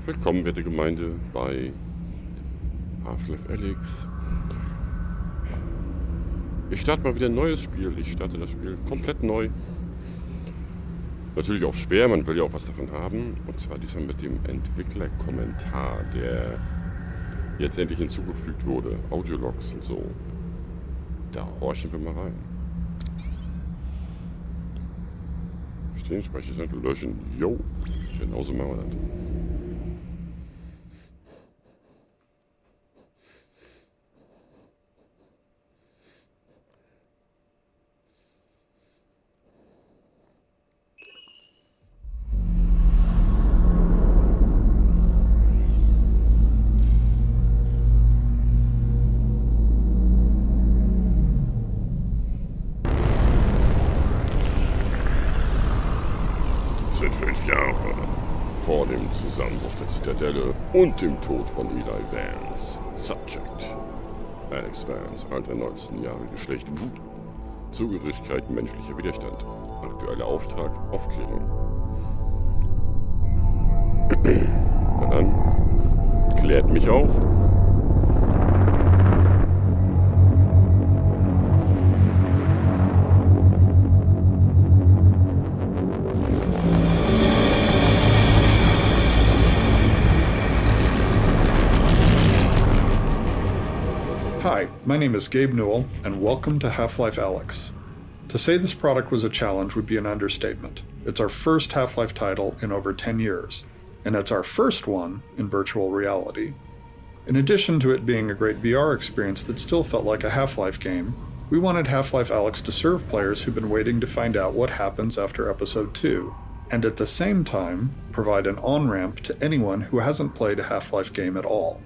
Willkommen, werte Gemeinde, bei Life Alyx. Ich starte mal wieder ein neues Spiel. Ich starte das Spiel komplett neu. Natürlich auch schwer, man will ja auch was davon haben. Und zwar diesmal mit dem Entwicklerkommentar, der jetzt endlich hinzugefügt wurde. Audiologs und so. Da horchen wir mal rein. Stehen, Speicherstand löschen. Jo, genauso machen wir das. Sind 5 Jahre vor dem Zusammenbruch der Zitadelle und dem Tod von Eli Vance. Subject: Alex Vance, Alter 19 Jahre, Geschlecht Wut, Zugehörigkeit menschlicher Widerstand, aktueller Auftrag Aufklärung. Na dann, klärt mich auf. Hi, my name is Gabe Newell, and welcome to Half-Life Alyx. To say this product was a challenge would be an understatement. It's our first Half-Life title in over 10 years, and it's our first one in virtual reality. In addition to it being a great VR experience that still felt like a Half-Life game, we wanted Half-Life Alyx to serve players who've been waiting to find out what happens after Episode 2, and at the same time, provide an on-ramp to anyone who hasn't played a Half-Life game at all.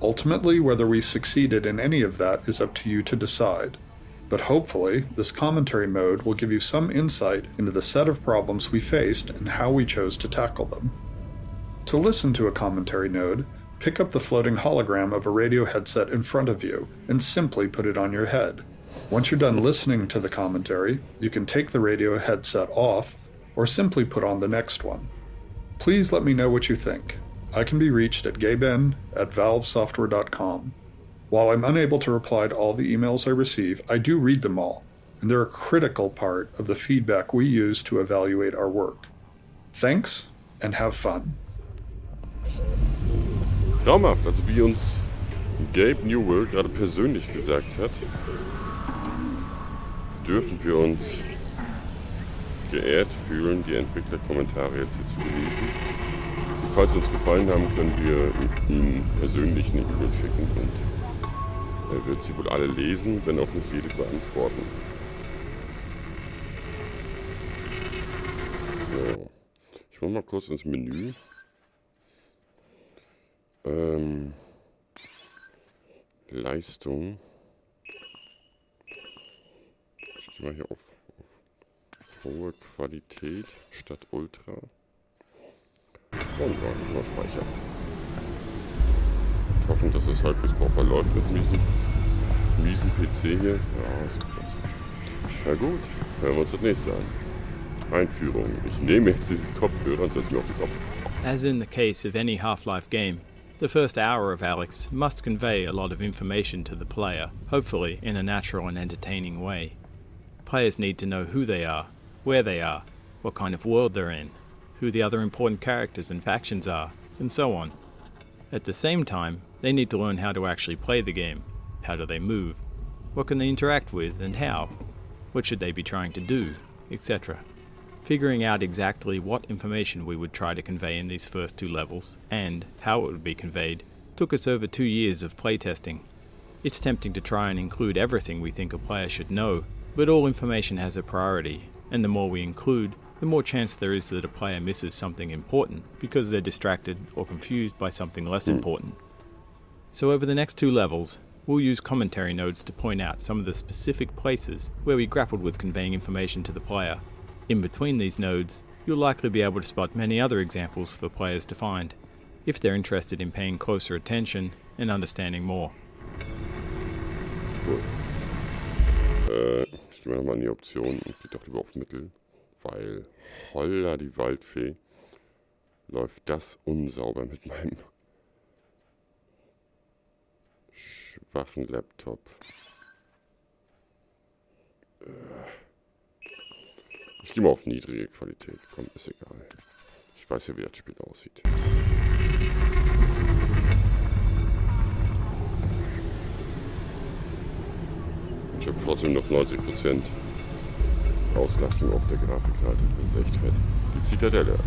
Ultimately, whether we succeeded in any of that is up to you to decide. But hopefully, this commentary mode will give you some insight into the set of problems we faced and how we chose to tackle them. To listen to a commentary node, pick up the floating hologram of a radio headset in front of you and simply put it on your head. Once you're done listening to the commentary, you can take the radio headset off or simply put on the next one. Please let me know what you think. I can be reached at gaben@valvesoftware.com. While I'm unable to reply to all the emails I receive, I do read them all, and they're a critical part of the feedback we use to evaluate our work. Thanks, and have fun. Traumhaft, also wie uns Gabe Newell gerade persönlich gesagt hat, dürfen wir uns geehrt fühlen, die Entwicklerkommentare jetzt hier zu genießen. Falls sie uns gefallen haben, können wir ihm persönlich eine E-Mail schicken und er wird sie wohl alle lesen, wenn auch nicht jede beantworten. So, ich mache mal kurz ins Menü. Leistung. Ich gehe mal hier auf hohe Qualität statt Ultra. Und mal speichern. Und hoffen, dass es halbwegs brauchbar läuft mit miesen PC hier. Ja, super. Na gut, hören wir uns das nächste an. Einführung. Ich nehme jetzt diesen Kopfhörer und setze mir auf den Kopf. As in the case of any Half-Life game, the first hour of Alyx must convey a lot of information to the player, hopefully in a natural and entertaining way. Players need to know who they are, where they are, what kind of world they're in, who the other important characters and factions are, and so on. At the same time, they need to learn how to actually play the game. How do they move? What can they interact with and how? What should they be trying to do? Etc. Figuring out exactly what information we would try to convey in these first 2 levels, and how it would be conveyed, took us over 2 years of playtesting. It's tempting to try and include everything we think a player should know, but all information has a priority, and the more we include, the more chance there is that a player misses something important because they're distracted or confused by something less important. So over the next 2 levels, we'll use commentary nodes to point out some of the specific places where we grappled with conveying information to the player. In between these nodes, you'll likely be able to spot many other examples for players to find, if they're interested in paying closer attention and understanding more. Cool. Ich gehe mal nochmal in die Optionen und gehe doch lieber auf Mittel. Weil, holla die Waldfee, läuft das unsauber mit meinem schwachen Laptop. Ich gehe mal auf niedrige Qualität. Komm, ist egal. Ich weiß ja, wie das Spiel aussieht. Ich habe trotzdem noch 90% Auslastung auf der Grafikkarte. Das ist echt fett. Die Zitadelle.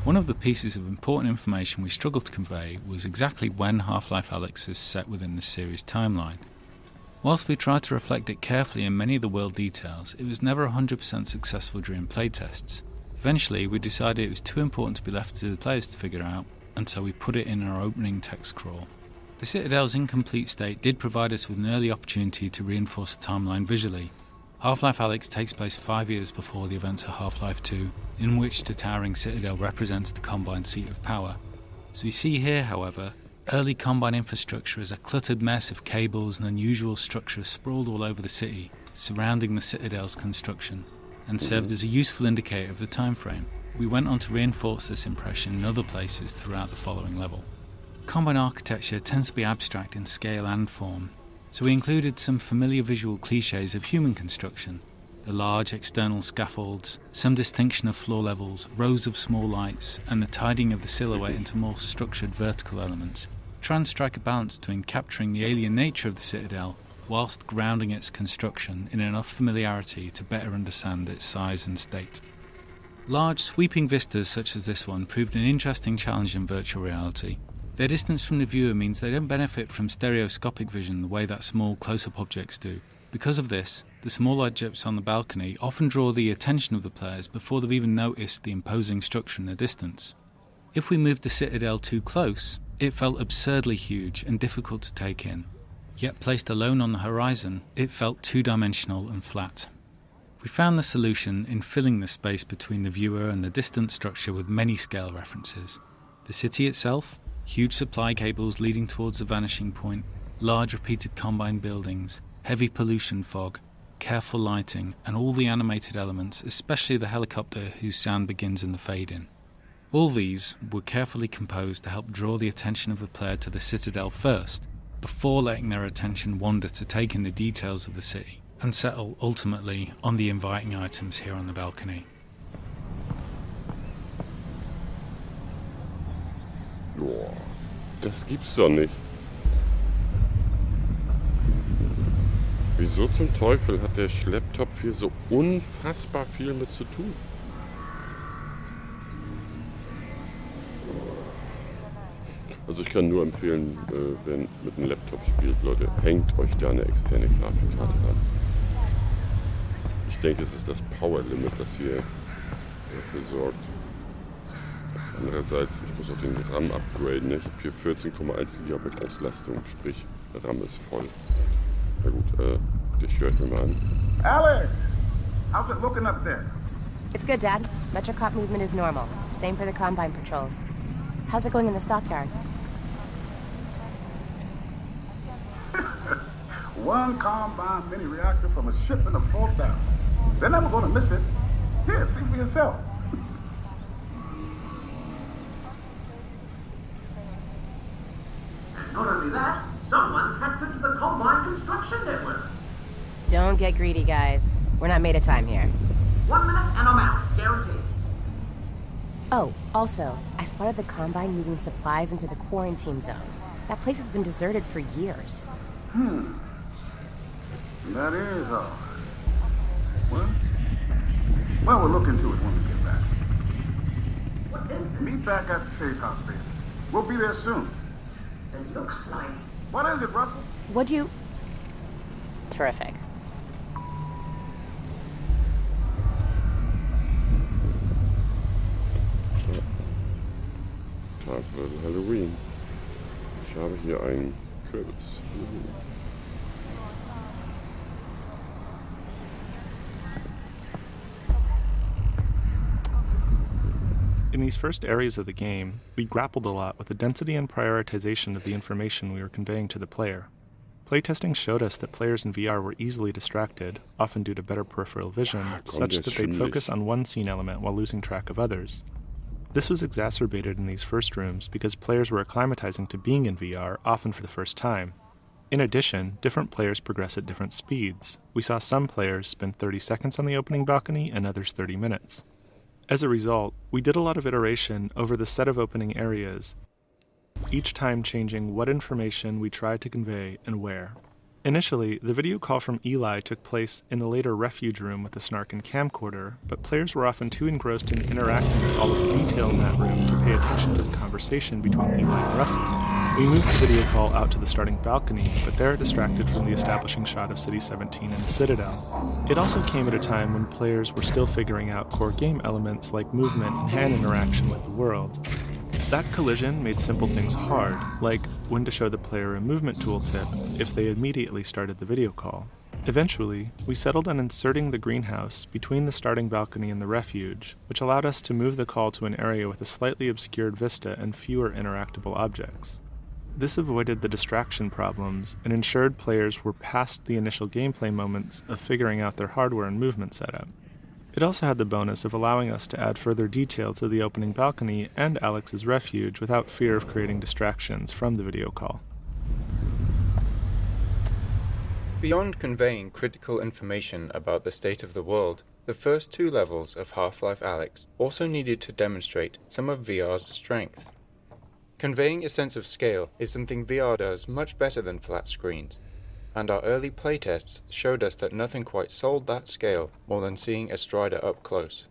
One of the pieces of important information we struggled to convey was exactly when Half-Life Alyx is set within the series timeline. Whilst we tried to reflect it carefully in many of the world details, it was never 100% successful during playtests. Eventually, we decided it was too important to be left to the players to figure out, and so we put it in our opening text crawl. The Citadel's incomplete state did provide us with an early opportunity to reinforce the timeline visually. Half-Life Alyx takes place 5 years before the events of Half-Life 2, in which the towering Citadel represents the Combine seat of power. As we see here, however, early Combine infrastructure is a cluttered mess of cables and unusual structures sprawled all over the city, surrounding the Citadel's construction, and served as a useful indicator of the time frame. We went on to reinforce this impression in other places throughout the following level. Combine architecture tends to be abstract in scale and form, so we included some familiar visual cliches of human construction. The large external scaffolds, some distinction of floor levels, rows of small lights, and the tidying of the silhouette into more structured vertical elements. Try and strike a balance between capturing the alien nature of the Citadel whilst grounding its construction in enough familiarity to better understand its size and state. Large, sweeping vistas such as this one proved an interesting challenge in virtual reality. Their distance from the viewer means they don't benefit from stereoscopic vision the way that small close-up objects do. Because of this, the small objects on the balcony often draw the attention of the players before they've even noticed the imposing structure in the distance. If we moved the Citadel too close, it felt absurdly huge and difficult to take in. Yet placed alone on the horizon, it felt two-dimensional and flat. We found the solution in filling the space between the viewer and the distant structure with many scale references. The city itself, huge supply cables leading towards the vanishing point, large repeated Combine buildings, heavy pollution fog, careful lighting, and all the animated elements, especially the helicopter whose sound begins in the fade-in. All these were carefully composed to help draw the attention of the player to the Citadel first, before letting their attention wander to take in the details of the city, and settle ultimately on the inviting items here on the balcony. Boah, das gibt's doch nicht. Wieso zum Teufel hat der Schlepptopf hier so unfassbar viel mit zu tun? Also ich kann nur empfehlen, wenn mit einem Laptop spielt, Leute, hängt euch da eine externe Grafikkarte ran. Ich denke, es ist das Power Limit, das hier dafür sorgt. Andererseits, ich muss auch den RAM upgraden. Ich habe hier 14,1 GB Auslastung, sprich RAM ist voll. Na gut, dich höre ich mir mal an. Alex! How's it looking up there? It's good, Dad. Metrocop movement is normal. Same for the Combine patrols. How's it going in the stockyard? One Combine mini reactor from a shipment of 4,000. They're never gonna miss it. Here, see for yourself. Not only that, someone's hacked into the Combine construction network. Don't get greedy, guys. We're not made of time here. 1 minute and I'm out, guaranteed. Oh, also, I spotted the Combine moving supplies into the quarantine zone. That place has been deserted for years. That is all. Well, we'll look into it when we get back. What is it? Meet back at the safe house, baby. We'll be there soon. It looks like... What is it, Russell? Would you... Terrific. Tag für Halloween. Ich habe hier einen Kürbis. In these first areas of the game, we grappled a lot with the density and prioritization of the information we were conveying to the player. Playtesting showed us that players in VR were easily distracted, often due to better peripheral vision, such that they'd focus on one scene element while losing track of others. This was exacerbated in these first rooms because players were acclimatizing to being in VR, often for the first time. In addition, different players progress at different speeds. We saw some players spend 30 seconds on the opening balcony and others 30 minutes. As a result, we did a lot of iteration over the set of opening areas, each time changing what information we tried to convey and where. Initially, the video call from Eli took place in the later Refuge room with the Snark and camcorder, but players were often too engrossed in interacting with all of the detail in that room to pay attention to the conversation between Eli and Russell. We moved the video call out to the starting balcony, but there it distracted from the establishing shot of City 17 and the Citadel. It also came at a time when players were still figuring out core game elements like movement and hand interaction with the world. That collision made simple things hard, like when to show the player a movement tooltip if they immediately started the video call. Eventually, we settled on inserting the greenhouse between the starting balcony and the Refuge, which allowed us to move the call to an area with a slightly obscured vista and fewer interactable objects. This avoided the distraction problems and ensured players were past the initial gameplay moments of figuring out their hardware and movement setup. It also had the bonus of allowing us to add further detail to the opening balcony and Alyx's Refuge without fear of creating distractions from the video call. Beyond conveying critical information about the state of the world, the first two levels of Half-Life Alyx also needed to demonstrate some of VR's strengths. Conveying a sense of scale is something VR does much better than flat screens, and our early playtests showed us that nothing quite sold that scale more than seeing a Strider up close.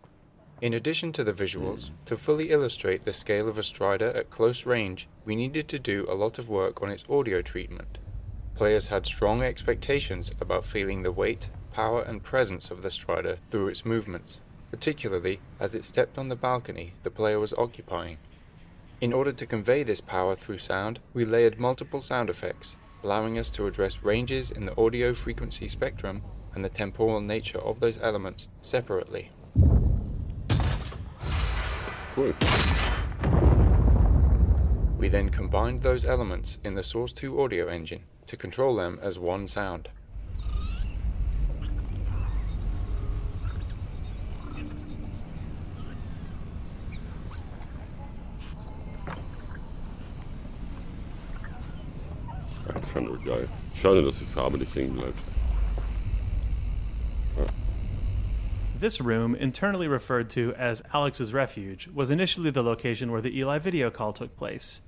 In addition to the visuals, to fully illustrate the scale of a Strider at close range, we needed to do a lot of work on its audio treatment. Players had strong expectations about feeling the weight, power and presence of the Strider through its movements, particularly as it stepped on the balcony the player was occupying. In order to convey this power through sound, we layered multiple sound effects, allowing us to address ranges in the audio frequency spectrum and the temporal nature of those elements separately. Cool. We then combined those elements in the Source 2 audio engine to control them as one sound. Einfach nur geil. Schade, dass die Farbe nicht hängen bleibt. This room, internally referred to as Alyx's Refuge, was initially the location where the Eli video call took place.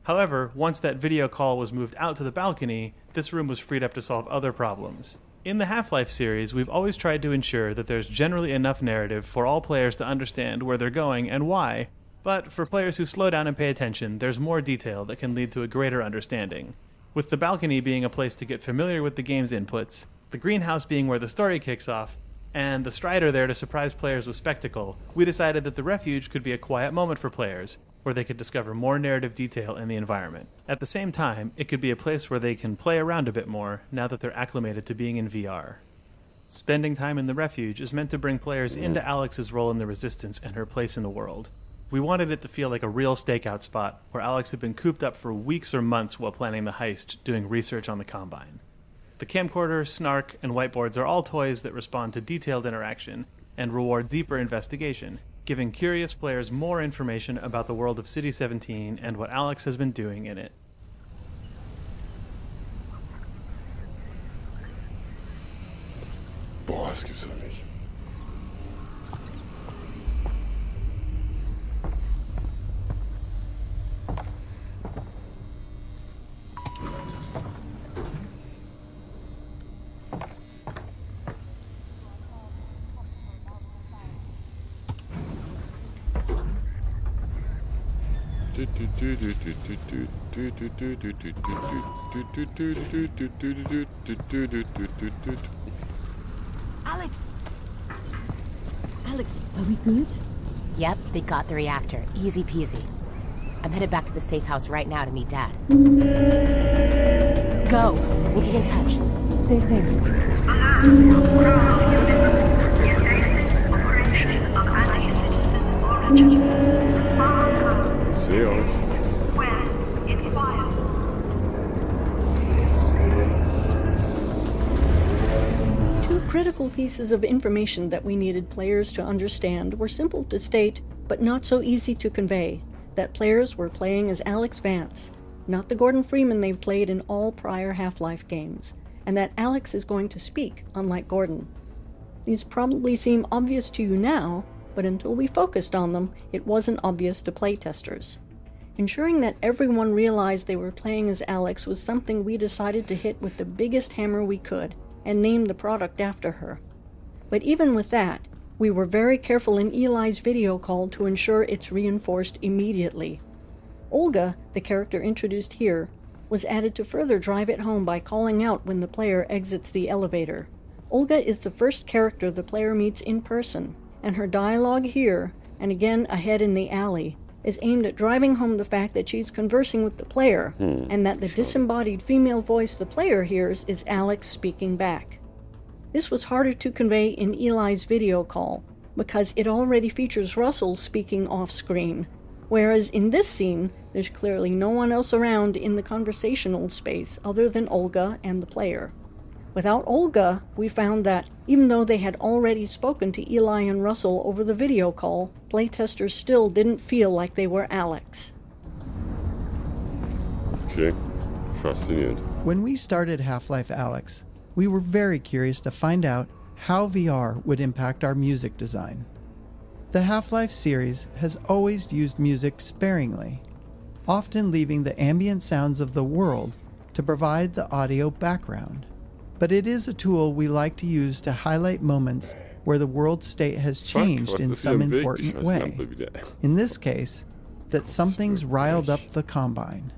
However, once that video call was moved out to the balcony, this room was freed up to solve other problems. In the Half-Life series, we've always tried to ensure that there's generally enough narrative for all players to understand where they're going and why, but for players who slow down and pay attention, there's more detail that can lead to a greater understanding. With the balcony being a place to get familiar with the game's inputs, the greenhouse being where the story kicks off, and the Strider there to surprise players with spectacle, we decided that the Refuge could be a quiet moment for players, where they could discover more narrative detail in the environment. At the same time, it could be a place where they can play around a bit more now that they're acclimated to being in VR. Spending time in the Refuge is meant to bring players into Alyx's role in the Resistance and her place in the world. We wanted it to feel like a real stakeout spot, where Alyx had been cooped up for weeks or months while planning the heist, doing research on the Combine. The camcorder, Snark, and whiteboards are all toys that respond to detailed interaction and reward deeper investigation, giving curious players more information about the world of City 17 and what Alyx has been doing in it. Boah, das gibt's doch nicht. Alyx! Alyx, are we good? Yep, they got the reactor. Easy peasy. I'm headed back to the safe house right now to meet Dad. Go! We'll be in touch. Stay safe. Sehe euch. Two critical pieces of information that we needed players to understand were simple to state but not so easy to convey, that players were playing as Alyx Vance, not the Gordon Freeman they've played in all prior Half-Life games, and that Alyx is going to speak, unlike Gordon. These probably seem obvious to you now, but until we focused on them, it wasn't obvious to playtesters. Ensuring that everyone realized they were playing as Alyx was something we decided to hit with the biggest hammer we could, and name the product after her. But even with that, we were very careful in Eli's video call to ensure it's reinforced immediately. Olga, the character introduced here, was added to further drive it home by calling out when the player exits the elevator. Olga is the first character the player meets in person, and her dialogue here, and again ahead in the alley, is aimed at driving home the fact that she's conversing with the player, and that the disembodied female voice the player hears is Alyx speaking back. This was harder to convey in Eli's video call, because it already features Russell speaking off-screen, whereas in this scene, there's clearly no one else around in the conversational space other than Olga and the player. Without Olga, we found that, even though they had already spoken to Eli and Russell over the video call, playtesters still didn't feel like they were Alyx. Okay, faszinierend. When we started Half-Life Alyx, we were very curious to find out how VR would impact our music design. The Half-Life series has always used music sparingly, often leaving the ambient sounds of the world to provide the audio background. But it is a tool we like to use to highlight moments where the world state has changed in some important way. In this case, that something's riled up the Combine.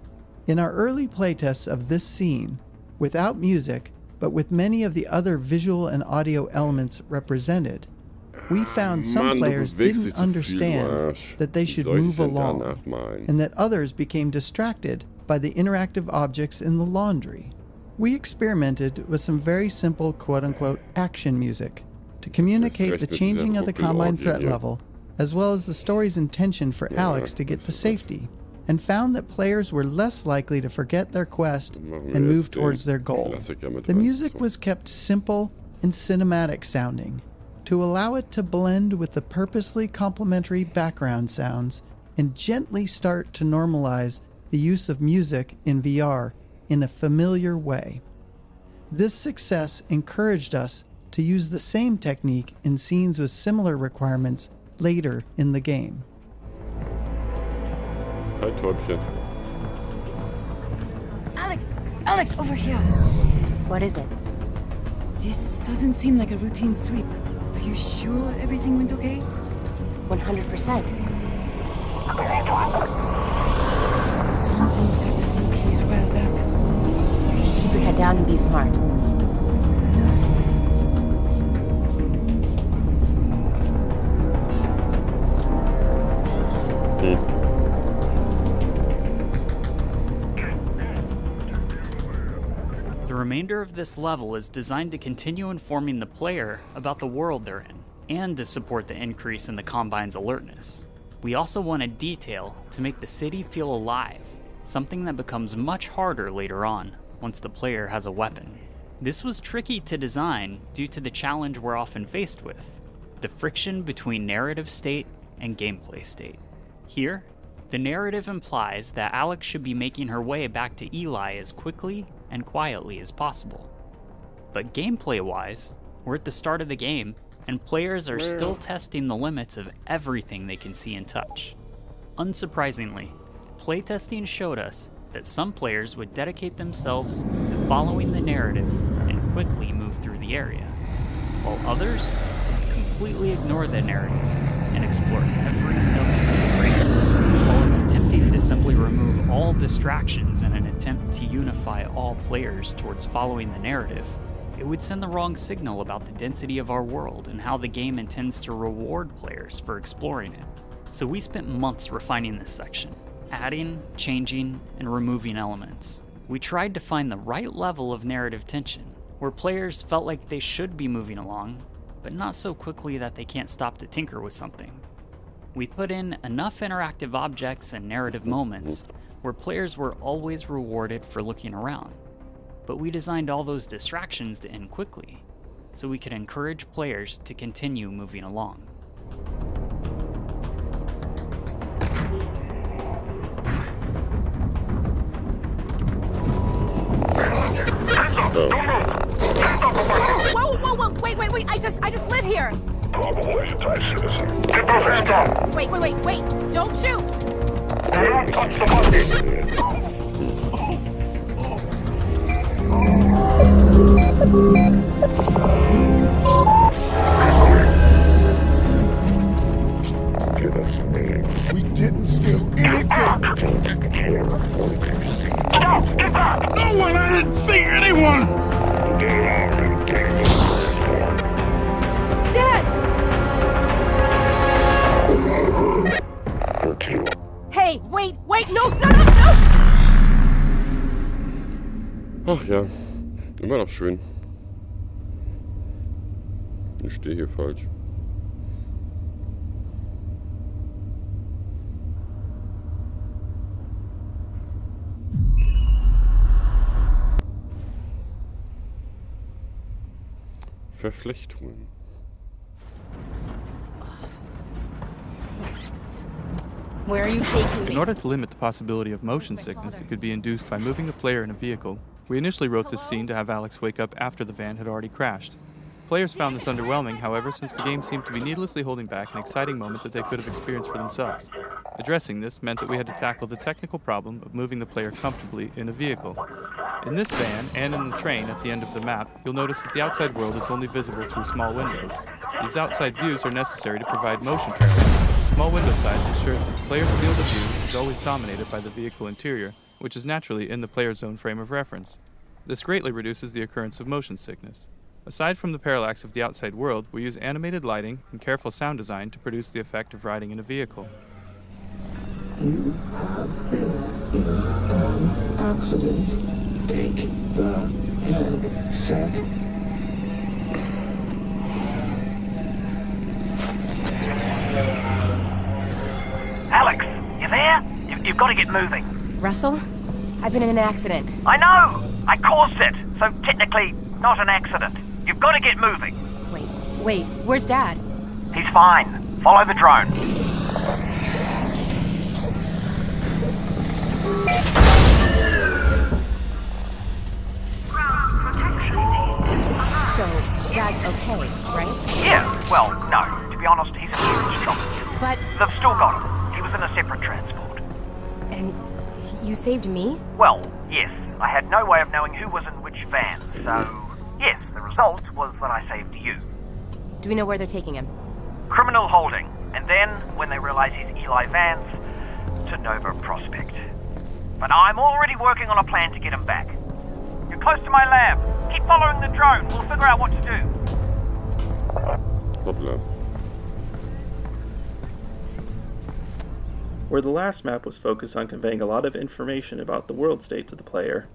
In our early playtests of this scene, without music, but with many of the other visual and audio elements represented, we found some players didn't understand that they should move along, and that others became distracted by the interactive objects in the laundry. We experimented with some very simple quote-unquote action music to communicate the changing of the Combine threat level, as well as the story's intention for Alyx to get to safety, and found that players were less likely to forget their quest and move towards their goal. The music was kept simple and cinematic sounding, to allow it to blend with the purposely complementary background sounds and gently start to normalize the use of music in VR in a familiar way. This success encouraged us to use the same technique in scenes with similar requirements later in the game. Hi, Täubchen. Alyx, over here. What is it? This doesn't seem like a routine sweep. Are you sure everything went okay? 100%. Something's got to sink his well back. Keep your head down and be smart. The remainder of this level is designed to continue informing the player about the world they're in, and to support the increase in the Combine's alertness. We also wanted detail to make the city feel alive, something that becomes much harder later on, once the player has a weapon. This was tricky to design due to the challenge we're often faced with, the friction between narrative state and gameplay state. Here, the narrative implies that Alyx should be making her way back to Eli as quickly and quietly as possible. But gameplay-wise, we're at the start of the game, and players are still testing the limits of everything they can see and touch. Unsurprisingly, playtesting showed us that some players would dedicate themselves to following the narrative and quickly move through the area, while others would completely ignore the narrative and explore every nook and cranny. While it's tempting to simply remove all distractions in an attempt to unify all players towards following the narrative, it would send the wrong signal about the density of our world and how the game intends to reward players for exploring it. So we spent months refining this section, adding, changing, and removing elements. We tried to find the right level of narrative tension, where players felt like they should be moving along, but not so quickly that they can't stop to tinker with something. We put in enough interactive objects and narrative moments where players were always rewarded for looking around, but we designed all those distractions to end quickly, so we could encourage players to continue moving along. Whoa, wait, I just live here. Wait, don't shoot. We didn't steal anything. No one! I didn't see anyone! Dad! Hey, wait, no! Ach ja, immer noch schön. Ich stehe hier falsch. Verflechtungen. Where are you taking me? In order to limit the possibility of motion sickness that could be induced by moving the player in a vehicle, we initially wrote this scene to have Alyx wake up after the van had already crashed. Players found this underwhelming, however, since the game seemed to be needlessly holding back an exciting moment that they could have experienced for themselves. Addressing this meant that we had to tackle the technical problem of moving the player comfortably in a vehicle. In this van, and in the train at the end of the map, you'll notice that the outside world is only visible through small windows. These outside views are necessary to provide motion parallax. The small window size ensures that the player's field of view is always dominated by the vehicle interior, which is naturally in the player's own frame of reference. This greatly reduces the occurrence of motion sickness. Aside from the parallax of the outside world, we use animated lighting and careful sound design to produce the effect of riding in a vehicle. You have been in an accident. Take the headset. Alyx, you there? You've got to get moving. Russell? I've been in an accident. I know! I caused it, so technically not an accident. You've got to get moving. Wait, where's Dad? He's fine. Follow the drone. So, Dad's okay, right? Yeah, well, no. To be honest, he's in serious trouble. But... They've still got him. He was in a separate transport. And you saved me? Well, yes. I had no way of knowing who was in which van, so... Yes, the result was that I saved you. Do we know where they're taking him? Criminal holding. And then, when they realize he's Eli Vance, to Nova Prospect. But I'm already working on a plan to get him back. You're close to my lab. Keep following the drone. We'll figure out what to do. Hoppla. Where the last map was focused on conveying a lot of information about the world state to the player,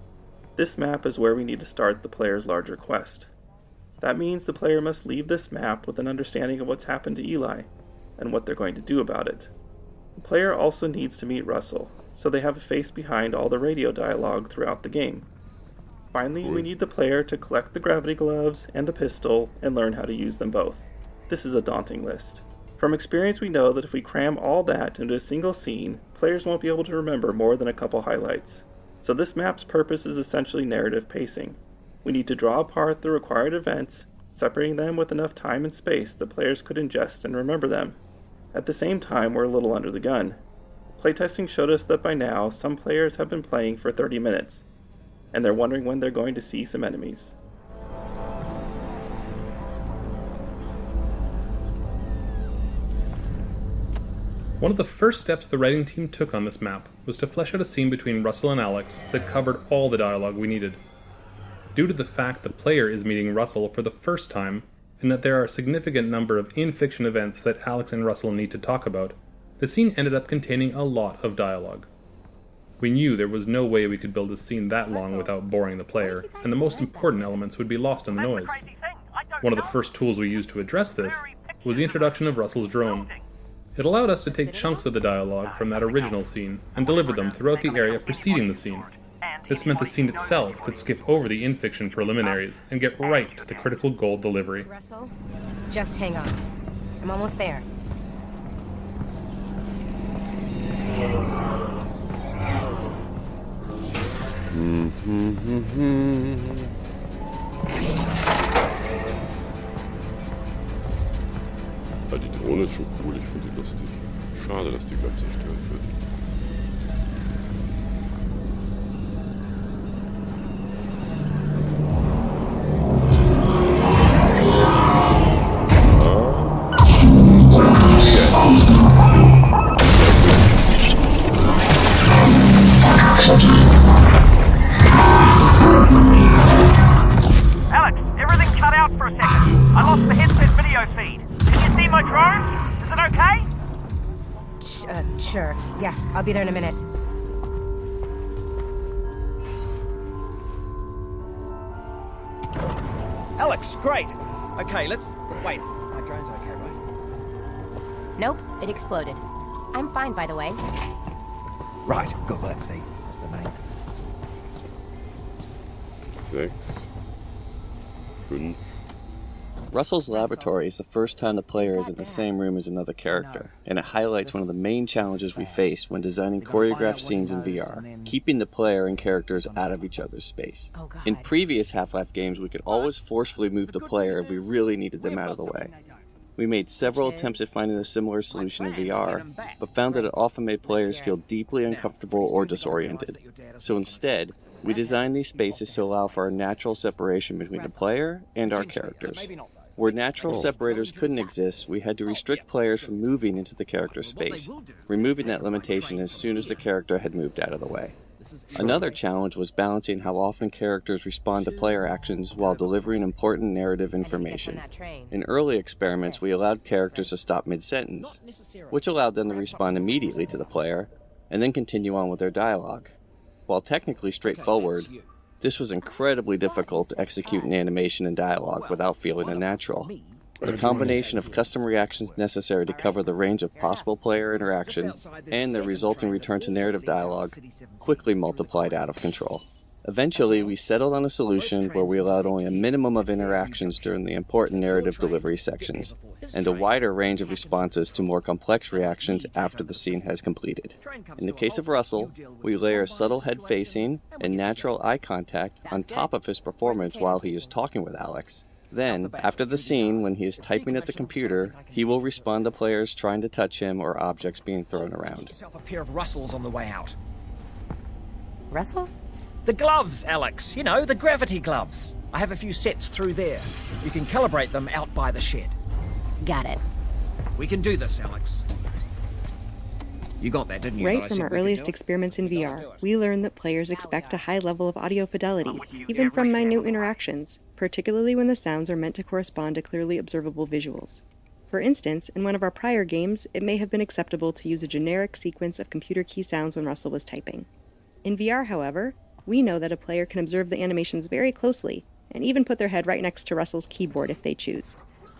this map is where we need to start the player's larger quest. That means the player must leave this map with an understanding of what's happened to Eli, and what they're going to do about it. The player also needs to meet Russell, so they have a face behind all the radio dialogue throughout the game. Finally, we need the player to collect the gravity gloves and the pistol and learn how to use them both. This is a daunting list. From experience, we know that if we cram all that into a single scene, players won't be able to remember more than a couple highlights. So this map's purpose is essentially narrative pacing. We need to draw apart the required events, separating them with enough time and space that players could ingest and remember them. At the same time, we're a little under the gun. Playtesting showed us that by now, some players have been playing for 30 minutes, and they're wondering when they're going to see some enemies. One of the first steps the writing team took on this map was to flesh out a scene between Russell and Alyx that covered all the dialogue we needed. Due to the fact the player is meeting Russell for the first time, and that there are a significant number of in-fiction events that Alyx and Russell need to talk about, the scene ended up containing a lot of dialogue. We knew there was no way we could build a scene that long without boring the player, and the most important elements would be lost in the noise. One of the first tools we used to address this was the introduction of Russell's drone. It allowed us to take chunks of the dialogue from that original scene and deliver them throughout the area preceding the scene. This meant the scene itself could skip over the in-fiction preliminaries and get right to the critical gold delivery. Russell, just hang on. I'm almost there. Drohne ist schon cool, ich finde die lustig. Schade, dass die gleich zerstört wird. Alex, everything cut out for a second. I lost the headset video feed. Can you see my drone? Is it okay? Sure. Yeah, I'll be there in a minute. Alex, great. Okay, let's... Wait, my drone's okay, right? Nope, it exploded. I'm fine, by the way. Right, good, that's the main. 6, 5. Russell's laboratory is the first time the player is in the same room as another character, and it highlights one of the main challenges we face when designing choreographed scenes in VR, keeping the player and characters out of each other's space. In previous Half-Life games, we could always forcefully move the player if we really needed them out of the way. We made several attempts at finding a similar solution in VR, but found that it often made players feel deeply uncomfortable or disoriented. So instead, we designed these spaces to allow for a natural separation between the player and our characters. Where natural separators couldn't exist, we had to restrict players from moving into the character's space, removing that limitation as soon as the character had moved out of the way. Another challenge was balancing how often characters respond to player actions while delivering important narrative information. In early experiments, we allowed characters to stop mid-sentence, which allowed them to respond immediately to the player, and then continue on with their dialogue. While technically straightforward, this was incredibly difficult to execute in animation and dialogue without feeling unnatural. The combination of custom reactions necessary to cover the range of possible player interaction and the resulting return to narrative dialogue quickly multiplied out of control. Eventually, we settled on a solution where we allowed only a minimum of interactions during the important narrative delivery sections, and a wider range of responses to more complex reactions after the scene has completed. In the case of Russell, we layer subtle head facing and natural eye contact on top of his performance while he is talking with Alex. Then, after the scene, when he is typing at the computer, he will respond to players trying to touch him or objects being thrown around. Yourself a pair of Russells on the way out. Russells? The gloves, Alex. You know, the gravity gloves. I have a few sets through there. You can calibrate them out by the shed. Got it. We can do this, Alex. You got that, didn't you? Right from our earliest experiments in VR, we learned that players expect a high level of audio fidelity, even from minute interactions, particularly when the sounds are meant to correspond to clearly observable visuals. For instance, in one of our prior games, it may have been acceptable to use a generic sequence of computer key sounds when Russell was typing. In VR, however, we know that a player can observe the animations very closely, and even put their head right next to Russell's keyboard if they choose.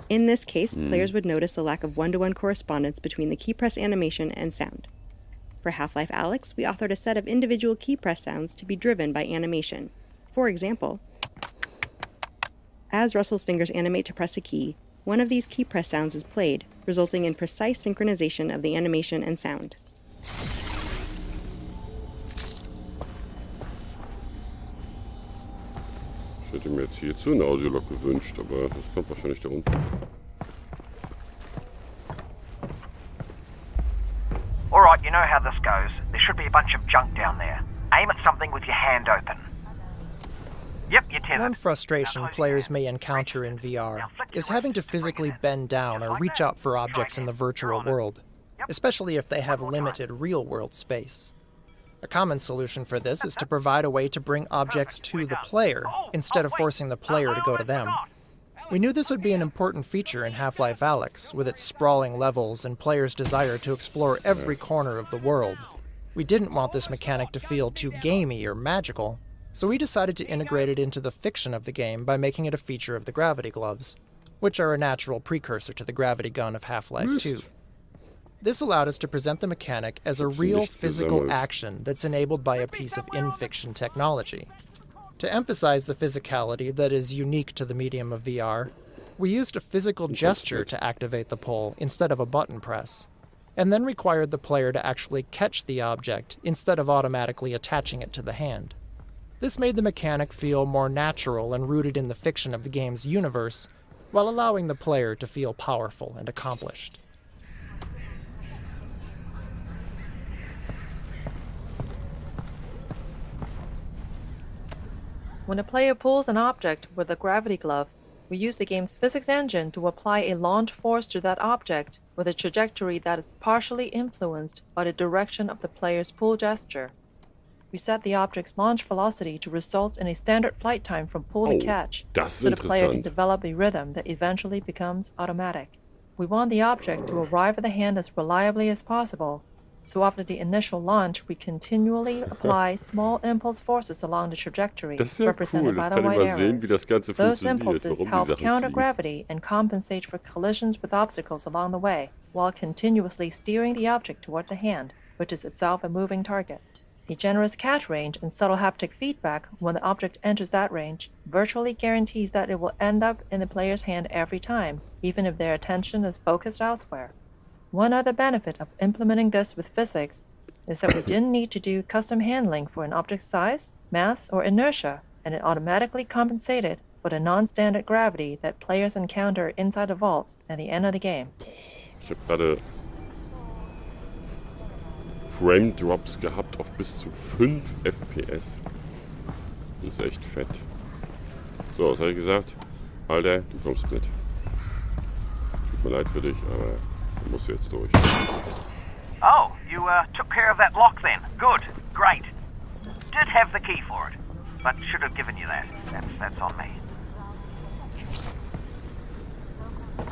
In this case, players would notice a lack of one-to-one correspondence between the key press animation and sound. For Half-Life Alyx, we authored a set of individual key press sounds to be driven by animation. For example, as Russell's fingers animate to press a key, one of these key press sounds is played, resulting in precise synchronization of the animation and sound. Ich hätte mir jetzt hierzu eine Audiolog gewünscht, aber das kommt wahrscheinlich da unten. Alright, you know how this goes. There should be a bunch of junk down there. Aim at something with your hand open. Yep, you're tethered. One frustration players may encounter in VR is having to physically bend down or reach out for objects in the virtual world, especially if they have limited real-world space. A common solution for this is to provide a way to bring objects to the player, instead of forcing the player to go to them. We knew this would be an important feature in Half-Life Alyx, with its sprawling levels and players' desire to explore every corner of the world. We didn't want this mechanic to feel too gamey or magical, so we decided to integrate it into the fiction of the game by making it a feature of the gravity gloves, which are a natural precursor to the gravity gun of Half-Life 2. This allowed us to present the mechanic as a real physical action that's enabled by a piece of in-fiction technology. To emphasize the physicality that is unique to the medium of VR, we used a physical gesture to activate the pull instead of a button press, and then required the player to actually catch the object instead of automatically attaching it to the hand. This made the mechanic feel more natural and rooted in the fiction of the game's universe, while allowing the player to feel powerful and accomplished. When a player pulls an object with the gravity gloves, we use the game's physics engine to apply a launch force to that object with a trajectory that is partially influenced by the direction of the player's pull gesture. We set the object's launch velocity to result in a standard flight time from pull to catch, so the player can develop a rhythm that eventually becomes automatic. We want the object to arrive at the hand as reliably as possible, so after the initial launch, we continually apply small impulse forces along the trajectory, represented by the white arrows. Those impulses help counter gravity and compensate for collisions with obstacles along the way, while continuously steering the object toward the hand, which is itself a moving target. A generous catch range and subtle haptic feedback when the object enters that range virtually guarantees that it will end up in the player's hand every time, even if their attention is focused elsewhere. One other benefit of implementing this with physics is that we didn't need to do custom handling for an object's size, mass, or inertia, and it automatically compensated for the non-standard gravity that players encounter inside the vault at the end of the game. Ich habe gerade Frame Drops gehabt auf bis zu 5 FPS. Das ist echt fett. So, was habe ich gesagt? Alter, du kommst mit. Tut mir leid für dich, aber du musst jetzt durch. Oh, you took care of that lock then. Good, great. Did have the key for it, but should have given you that. That's on me.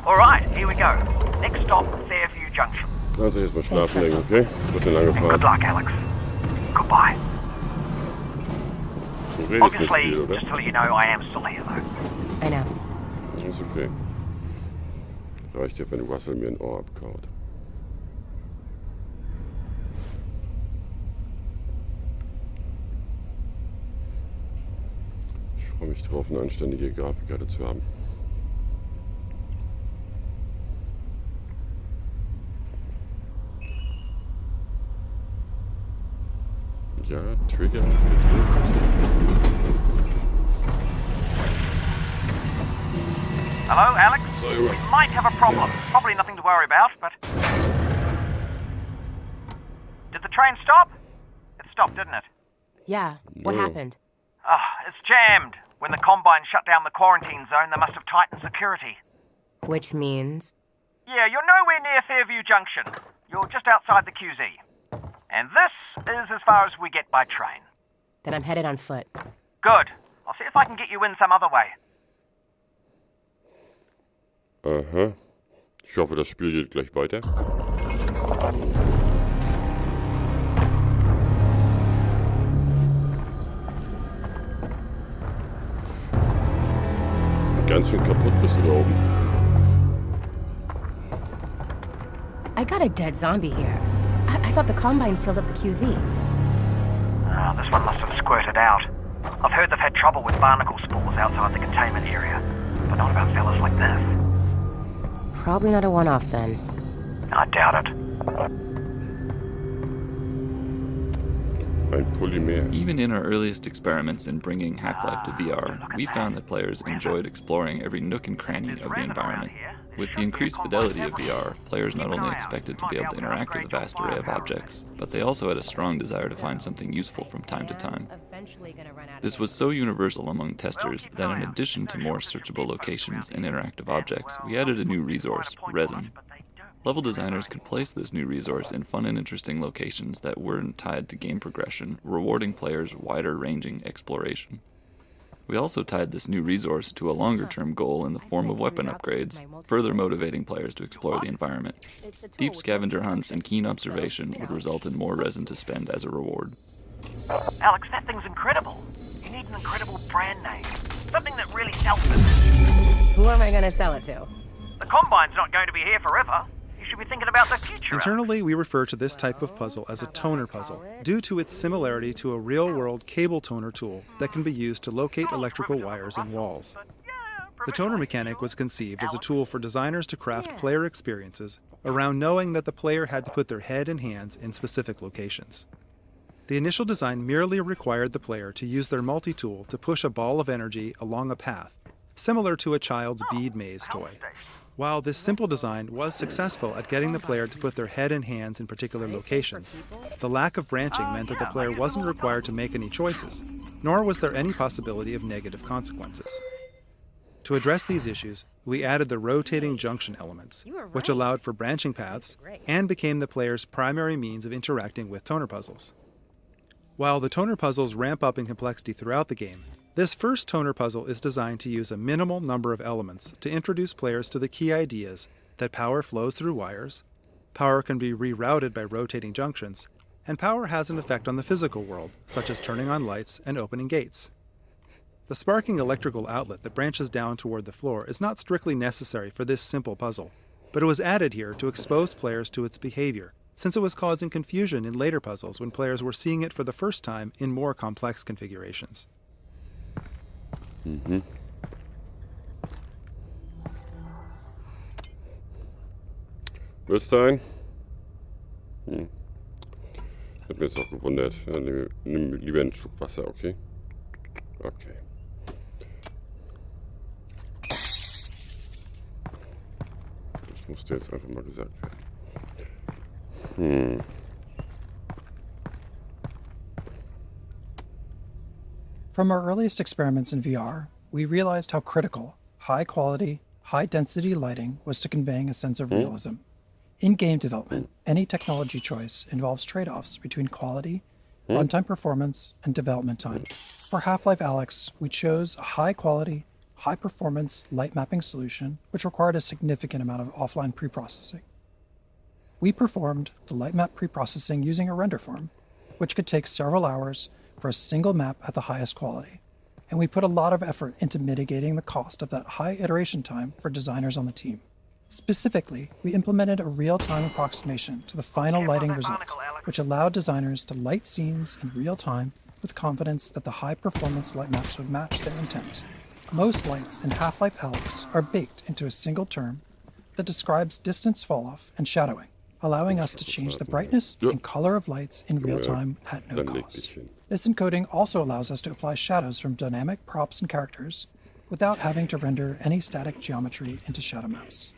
Alright, here we go. Next stop, Fairview Junction. Also erstmal schlafen legen, okay? Wird eine lange Fahrt. Good luck, Alex. Goodbye. Du redest nicht Obviously, viel, oder? just to let you know, I am still here though. I know. Ist okay. Reicht ja, wenn Russell mir ein Ohr abkaut. Ich freue mich drauf, eine anständige Grafikkarte zu haben. Ja, Trigger gedrückt. Hello, Alex? We might have a problem. Probably nothing to worry about, but... Did the train stop? It stopped, didn't it? Yeah, what happened? It's jammed. When the Combine shut down the quarantine zone, they must have tightened security. Which means? Yeah, you're nowhere near Fairview Junction. You're just outside the QZ. And this is as far as we get by train. Then I'm headed on foot. Good. I'll see if I can get you in some other way. Aha. Ich hoffe, das Spiel geht gleich weiter. Ganz schön kaputt bist du da oben. I got a dead zombie here. I thought the Combine sealed up the QZ. This one must have squirted out. I've heard they've had trouble with barnacle spores outside the containment area, but not about fellas like this. Probably not a one-off then. I doubt it. Even in our earliest experiments in bringing Half-Life to VR, we found that players enjoyed exploring every nook and cranny of the environment. With the increased fidelity of VR, players not only expected to be able to interact with a vast array of objects, but they also had a strong desire to find something useful from time to time. This was so universal among testers that in addition to more searchable locations and interactive objects, we added a new resource, resin. Level designers could place this new resource in fun and interesting locations that weren't tied to game progression, rewarding players wider-ranging exploration. We also tied this new resource to a longer-term goal in the form of weapon upgrades, further motivating players to explore the environment. Deep scavenger hunts and keen observation would result in more resin to spend as a reward. Alex, that thing's incredible. You need an incredible brand name. Something that really sells it. Who am I going to sell it to? The Combine's not going to be here forever. You should be thinking about the future. Internally, we refer to this type of puzzle as a toner puzzle, due to its similarity to a real-world cable toner tool that can be used to locate electrical wires in walls. The toner mechanic was conceived as a tool for designers to craft player experiences around knowing that the player had to put their head and hands in specific locations. The initial design merely required the player to use their multi-tool to push a ball of energy along a path, similar to a child's bead maze toy. While this simple design was successful at getting the player to put their head and hands in particular locations, the lack of branching meant that the player wasn't required to make any choices, nor was there any possibility of negative consequences. To address these issues, we added the rotating junction elements, which allowed for branching paths and became the player's primary means of interacting with toner puzzles. While the toner puzzles ramp up in complexity throughout the game, this first toner puzzle is designed to use a minimal number of elements to introduce players to the key ideas that power flows through wires, power can be rerouted by rotating junctions, and power has an effect on the physical world, such as turning on lights and opening gates. The sparking electrical outlet that branches down toward the floor is not strictly necessary for this simple puzzle, but it was added here to expose players to its behavior, since it was causing confusion in later puzzles when players were seeing it for the first time in more complex configurations. Willst du ein? Hat mir jetzt auch gewundert. Ja, nimm lieber einen Schluck Wasser, okay? Okay. Das musste jetzt einfach mal gesagt werden. From our earliest experiments in VR, we realized how critical high-quality, high-density lighting was to conveying a sense of realism. In game development, any technology choice involves trade-offs between quality, runtime performance, and development time. For Half-Life Alyx, we chose a high-quality, high-performance light mapping solution, which required a significant amount of offline preprocessing. We performed the light map preprocessing using a render farm, which could take several hours for a single map at the highest quality, and we put a lot of effort into mitigating the cost of that high iteration time for designers on the team. Specifically, we implemented a real-time approximation to the final lighting result, which allowed designers to light scenes in real time with confidence that the high-performance light maps would match their intent. Most lights in Half-Life Alyx are baked into a single term that describes distance falloff and shadowing, allowing us to change the brightness and color of lights in real time at no cost. This encoding also allows us to apply shadows from dynamic props and characters without having to render any static geometry into shadow maps.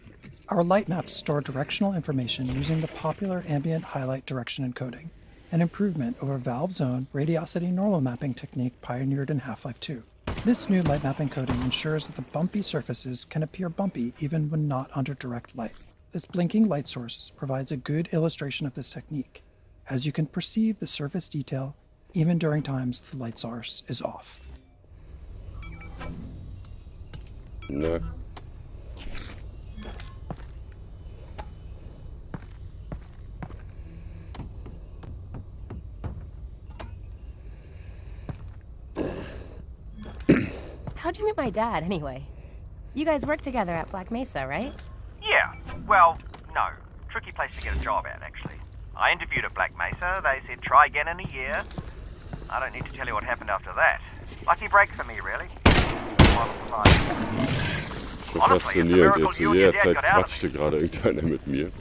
Our light maps store directional information using the popular ambient highlight direction encoding, an improvement over Valve's own radiosity normal mapping technique pioneered in Half-Life 2. This new light map encoding ensures that the bumpy surfaces can appear bumpy even when not under direct light. This blinking light source provides a good illustration of this technique, as you can perceive the surface detail even during times the light source is off. No. How'd you meet my dad, anyway? You guys work together at Black Mesa, right? Yeah, well, no. Tricky place to get a job at, actually. I interviewed at Black Mesa. They said try again in a year. I don't need to tell you what happened after that. Lucky break for me, really. Schon faszinierend, jetzt zu jeder Zeit quatschte gerade irgendeiner mit mir.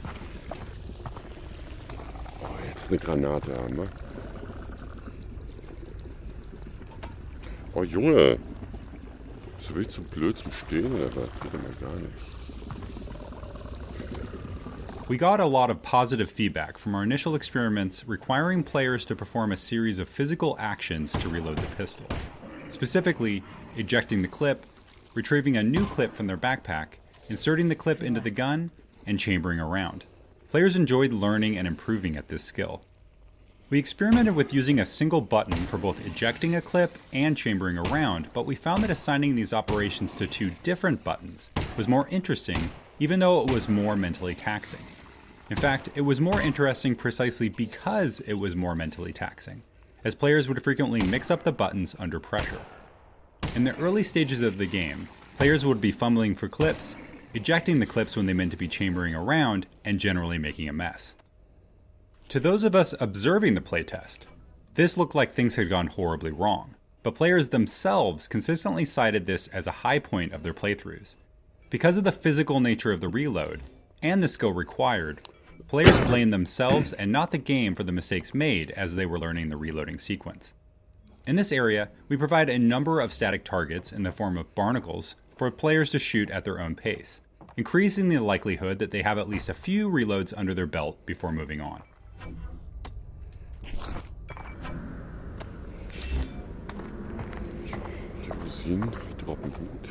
Oh, jetzt eine Granate haben wir. Oh Junge, bist du wirklich zu blöd zum Stehen oder was? Geht ja mal gar nicht. We got a lot of positive feedback from our initial experiments requiring players to perform a series of physical actions to reload the pistol. Specifically, ejecting the clip, retrieving a new clip from their backpack, inserting the clip into the gun, and chambering around. Players enjoyed learning and improving at this skill. We experimented with using a single button for both ejecting a clip and chambering around, but we found that assigning these operations to two different buttons was more interesting, even though it was more mentally taxing. In fact, it was more interesting precisely because it was more mentally taxing, as players would frequently mix up the buttons under pressure. In the early stages of the game, players would be fumbling for clips, ejecting the clips when they meant to be chambering around, and generally making a mess. To those of us observing the playtest, this looked like things had gone horribly wrong, but players themselves consistently cited this as a high point of their playthroughs. Because of the physical nature of the reload, and the skill required, players blamed themselves and not the game for the mistakes made as they were learning the reloading sequence. In this area, we provide a number of static targets in the form of barnacles for players to shoot at their own pace, increasing the likelihood that they have at least a few reloads under their belt before moving on. Benzin, droppen gut.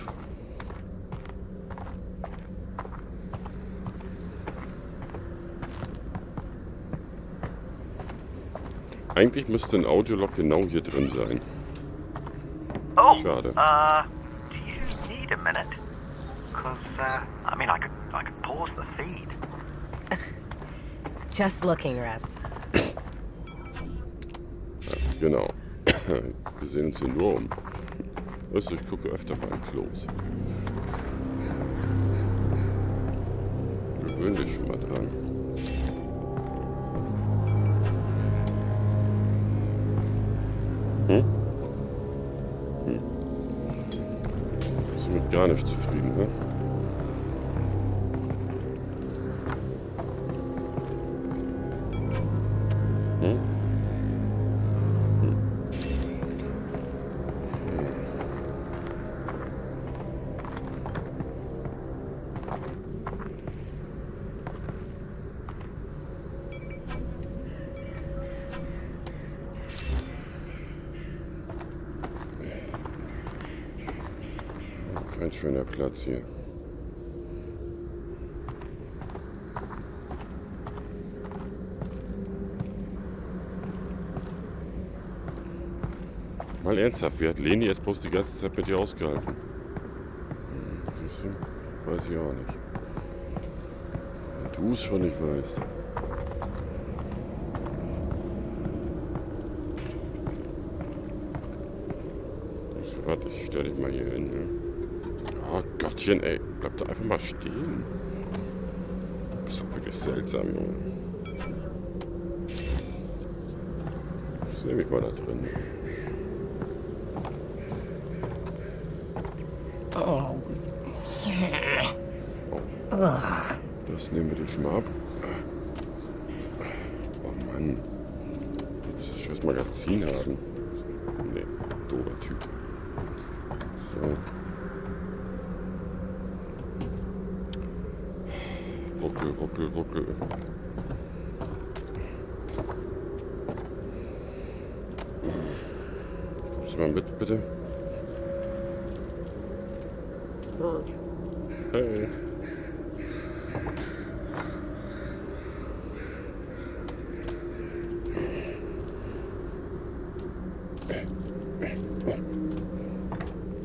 Eigentlich müsste ein Audiolog genau hier drin sein. Oh, schade. Do you need a minute? Because, I mean, I could pause the feed. Just looking, Russ. Ja, genau. Wir sehen uns hier nur um. Weißt du, ich gucke öfter mal in Klos. Gewöhn dich schon mal dran. Bist du mit gar nicht zufrieden, ne? Kein schöner Platz hier. Mal ernsthaft, wie hat Leni jetzt bloß die ganze Zeit mit dir ausgehalten? Siehst du? Weiß ich auch nicht. Wenn du es schon nicht weißt. Warte, ich stell dich mal hier hin, ne? Oh Gottchen, ey. Bleib doch einfach mal stehen. Du bist doch wirklich seltsam, Junge. Ich sehe mich mal da drin. Oh. Das nehmen wir dir schon mal ab. Oh Mann. Willst du das scheiß Magazin haben? Nee, doofer Typ. So. Ruckel, ruckel, ruckel. Kommst du mal mit, bitte? Hey.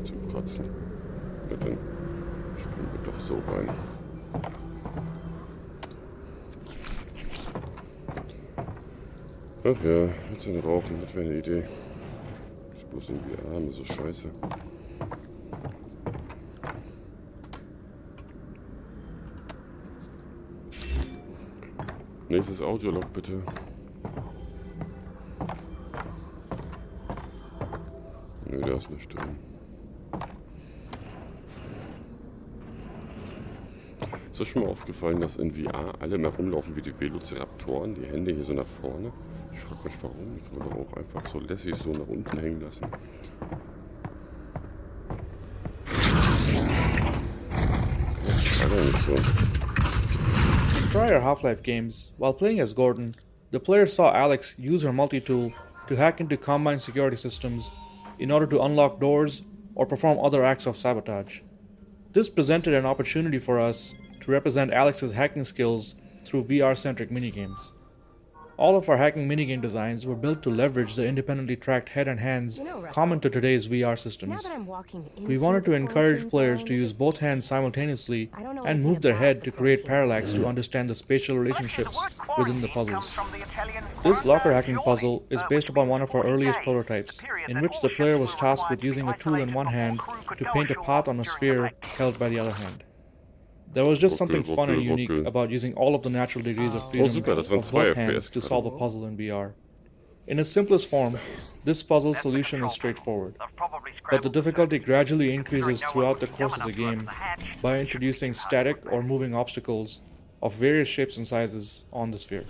Zum Kotzen. Ja, dann springen wir doch so rein. Ach ja, jetzt eine Rauchen, das wäre eine Idee. Ist bloß irgendwie arm, so scheiße. Nächstes Audiolog, bitte. Nö, da ist nichts drin. Ist euch schon mal aufgefallen, dass in VR alle mehr rumlaufen wie die Velociraptoren, die Hände hier so nach vorne? Ich frage mich warum, die kann man doch auch einfach so lässig so nach unten hängen lassen. Das war doch nicht so. In prior Half-Life games, while playing as Gordon, the player saw Alyx use her multi-tool to hack into Combine security systems in order to unlock doors or perform other acts of sabotage. This presented an opportunity for us to represent Alyx's hacking skills through VR-centric minigames. All of our hacking minigame designs were built to leverage the independently tracked head and hands common to today's VR systems. We wanted to encourage players to use both hands simultaneously and move their head to create parallax to understand the spatial relationships within the puzzles. This locker hacking puzzle is based upon one of our earliest prototypes, in which the player was tasked with using a tool in one hand to paint a path on a sphere held by the other hand. There was just something fun and unique about using all of the natural degrees of freedom of both hands to solve a puzzle in VR. In its simplest form, this puzzle solution is straightforward, but the difficulty gradually increases throughout the course of the game by introducing static or moving obstacles of various shapes and sizes on the sphere.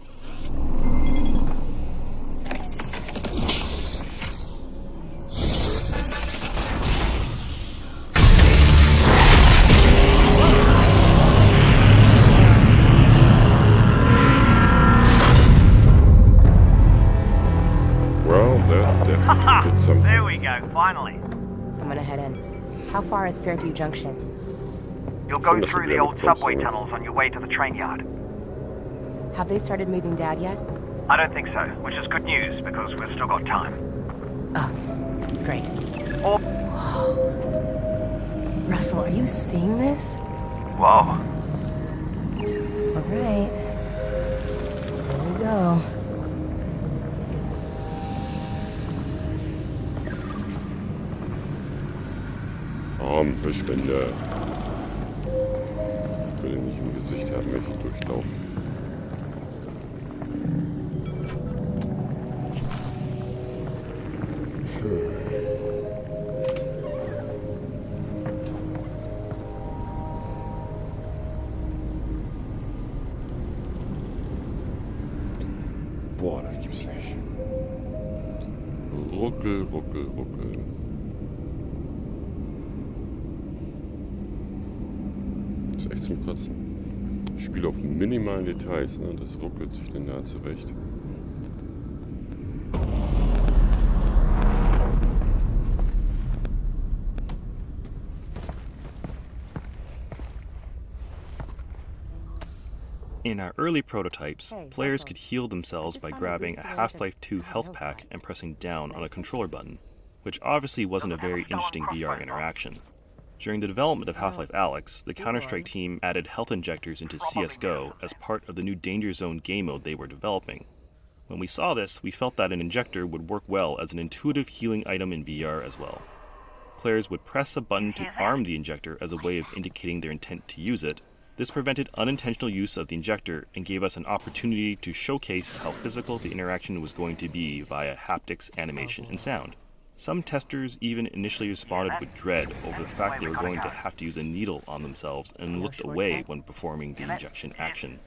There we go, finally. I'm gonna head in. How far is Fairview Junction? You'll go through the old subway tunnels on your way to the train yard. Have they started moving Dad yet? I don't think so, which is good news because we've still got time. Oh, that's great. Or... Whoa. Russell, are you seeing this? Whoa. All right. Here we go. Armverschwender. Ich will ihn nicht im Gesicht haben, wenn ich durchlaufe. Boah, das gibt's nicht. Ruckel, ruckel, ruckel. Das ist echt zum Kotzen. Ich spiele auf minimalen Details, ne? Das ruckelt sich linear zurecht. In our early prototypes, players could heal themselves by grabbing a Half-Life 2 health pack and pressing down on a controller button, which obviously wasn't a very interesting VR interaction. During the development of Half-Life Alyx, the Counter-Strike team added health injectors into CSGO as part of the new Danger Zone game mode they were developing. When we saw this, we felt that an injector would work well as an intuitive healing item in VR as well. Players would press a button to arm the injector as a way of indicating their intent to use it. This prevented unintentional use of the injector and gave us an opportunity to showcase how physical the interaction was going to be via haptics, animation, and sound. Some testers even initially responded with dread over the fact they were going to have to use a needle on themselves and looked away when performing the injection action.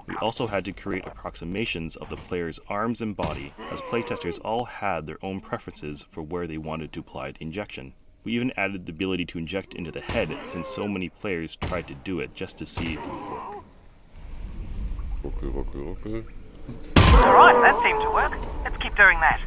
We also had to create approximations of the player's arms and body, as playtesters all had their own preferences for where they wanted to apply the injection. We even added the ability to inject into the head, since so many players tried to do it just to see if it would work. Ruckel, ruckel, ruckel. Alright, that seemed to work. Let's keep doing that.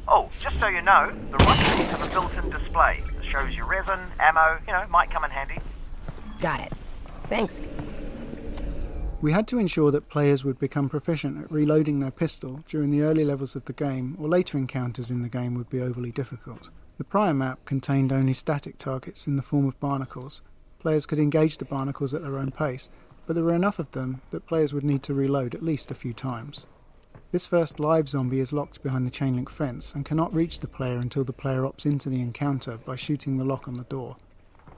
Oh, just so you know, the rifles have a built-in display that shows your resin, ammo, might come in handy. Got it. Thanks. We had to ensure that players would become proficient at reloading their pistol during the early levels of the game, or later encounters in the game would be overly difficult. The prior map contained only static targets in the form of barnacles. Players could engage the barnacles at their own pace, but there were enough of them that players would need to reload at least a few times. This first live zombie is locked behind the chain link fence and cannot reach the player until the player opts into the encounter by shooting the lock on the door.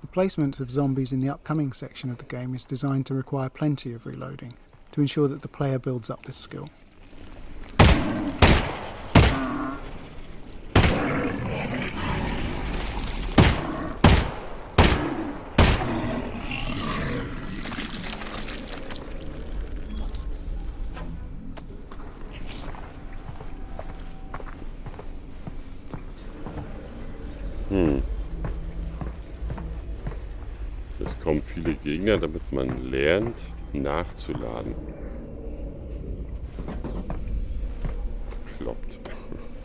The placement of zombies in the upcoming section of the game is designed to require plenty of reloading, to ensure that the player builds up this skill. Es kommen viele Gegner, damit man lernt, nachzuladen. Kloppt.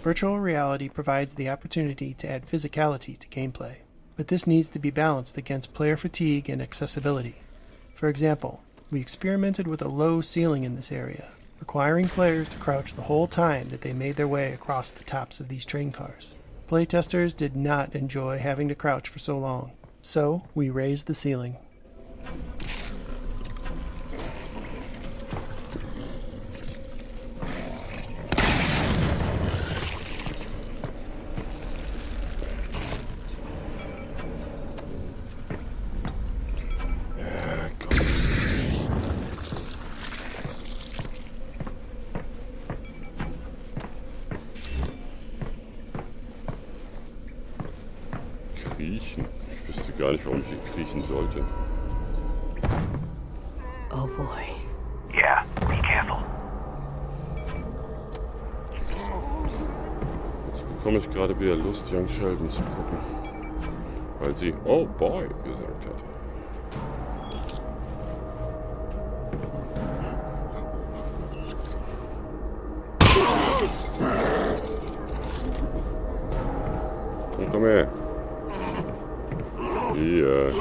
Virtual reality provides the opportunity to add physicality to gameplay, but this needs to be balanced against player fatigue and accessibility. For example, we experimented with a low ceiling in this area, requiring players to crouch the whole time that they made their way across the tops of these train cars. Playtesters did not enjoy having to crouch for so long, so we raised the ceiling. Kriechen? Ich wüsste gar nicht, warum ich hier kriechen sollte. Oh boy. Yeah, be careful. Jetzt bekomme ich gerade wieder Lust, Young Sheldon zu gucken. Weil sie "Oh boy" gesagt hat. Komm her. Hier.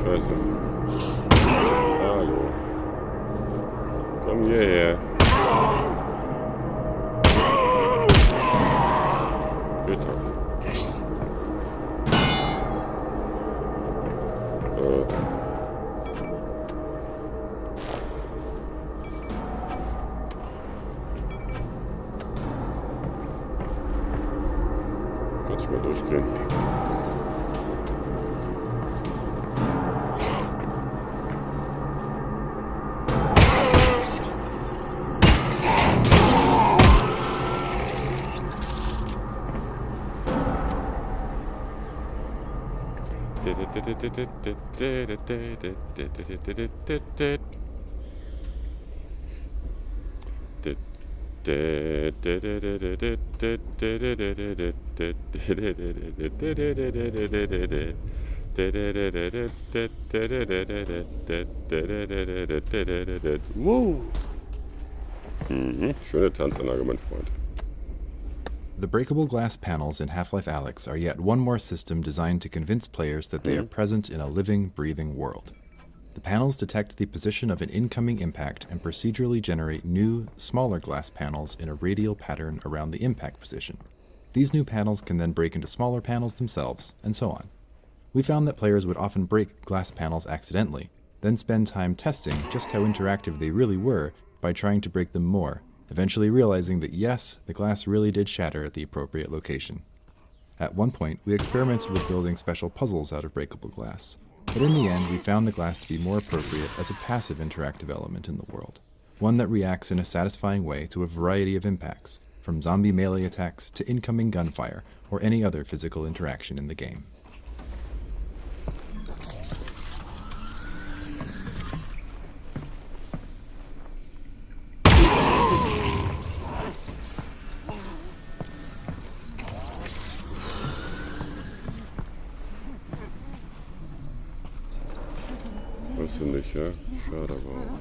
Scheiße. Hallo. Komm hierher. Bitte. Kannst du mal durchgehen. Schöne Tanzanlage, mein Freund. The breakable glass panels in Half-Life Alyx are yet one more system designed to convince players that they are present in a living, breathing world. The panels detect the position of an incoming impact and procedurally generate new, smaller glass panels in a radial pattern around the impact position. These new panels can then break into smaller panels themselves, and so on. We found that players would often break glass panels accidentally, then spend time testing just how interactive they really were by trying to break them more, eventually realizing that yes, the glass really did shatter at the appropriate location. At one point, we experimented with building special puzzles out of breakable glass, but in the end we found the glass to be more appropriate as a passive interactive element in the world, one that reacts in a satisfying way to a variety of impacts, from zombie melee attacks to incoming gunfire or any other physical interaction in the game. Weißt du nicht, ja? Schade aber auch.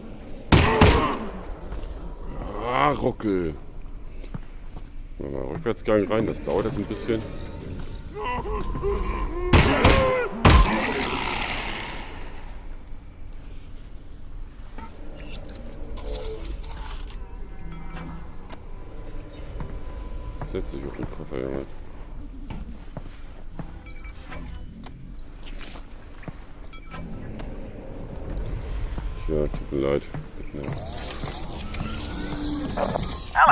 Ah, Ruckel! Mal Rückwärtsgang rein, das dauert jetzt ein bisschen. Setz dich auf den Koffer, Junge. Tja, tut mir leid.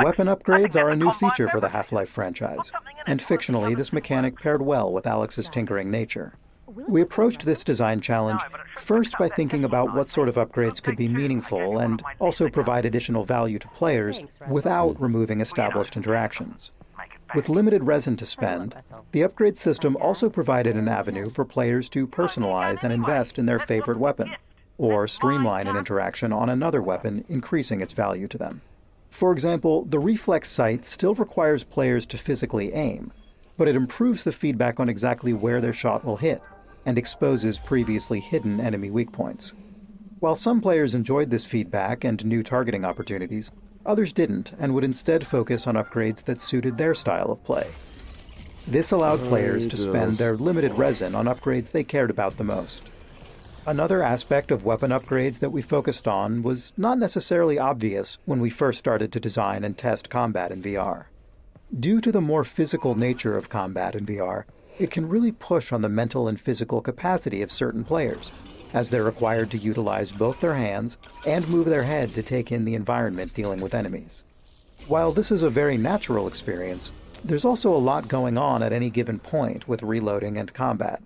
Weapon upgrades are a new feature for the Half-Life franchise, and fictionally this mechanic paired well with Alyx's tinkering nature. We approached this design challenge first by thinking about what sort of upgrades could be meaningful and also provide additional value to players without removing established interactions. With limited resin to spend, the upgrade system also provided an avenue for players to personalize and invest in their favorite weapon, or streamline an interaction on another weapon, increasing its value to them. For example, the reflex sight still requires players to physically aim, but it improves the feedback on exactly where their shot will hit, and exposes previously hidden enemy weak points. While some players enjoyed this feedback and new targeting opportunities, others didn't and would instead focus on upgrades that suited their style of play. This allowed players to spend their limited resin on upgrades they cared about the most. Another aspect of weapon upgrades that we focused on was not necessarily obvious when we first started to design and test combat in VR. Due to the more physical nature of combat in VR, it can really push on the mental and physical capacity of certain players, as they're required to utilize both their hands and move their head to take in the environment dealing with enemies. While this is a very natural experience, there's also a lot going on at any given point with reloading and combat.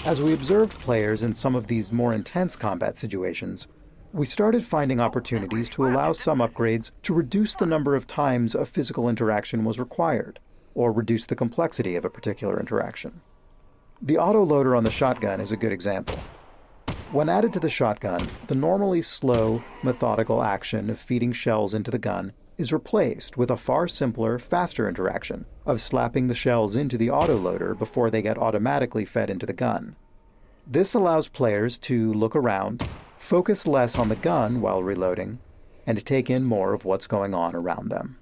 As we observed players in some of these more intense combat situations, we started finding opportunities to allow some upgrades to reduce the number of times a physical interaction was required, or reduce the complexity of a particular interaction. The autoloader on the shotgun is a good example. When added to the shotgun, the normally slow, methodical action of feeding shells into the gun is replaced with a far simpler, faster interaction of slapping the shells into the autoloader before they get automatically fed into the gun. This allows players to look around, focus less on the gun while reloading, and take in more of what's going on around them.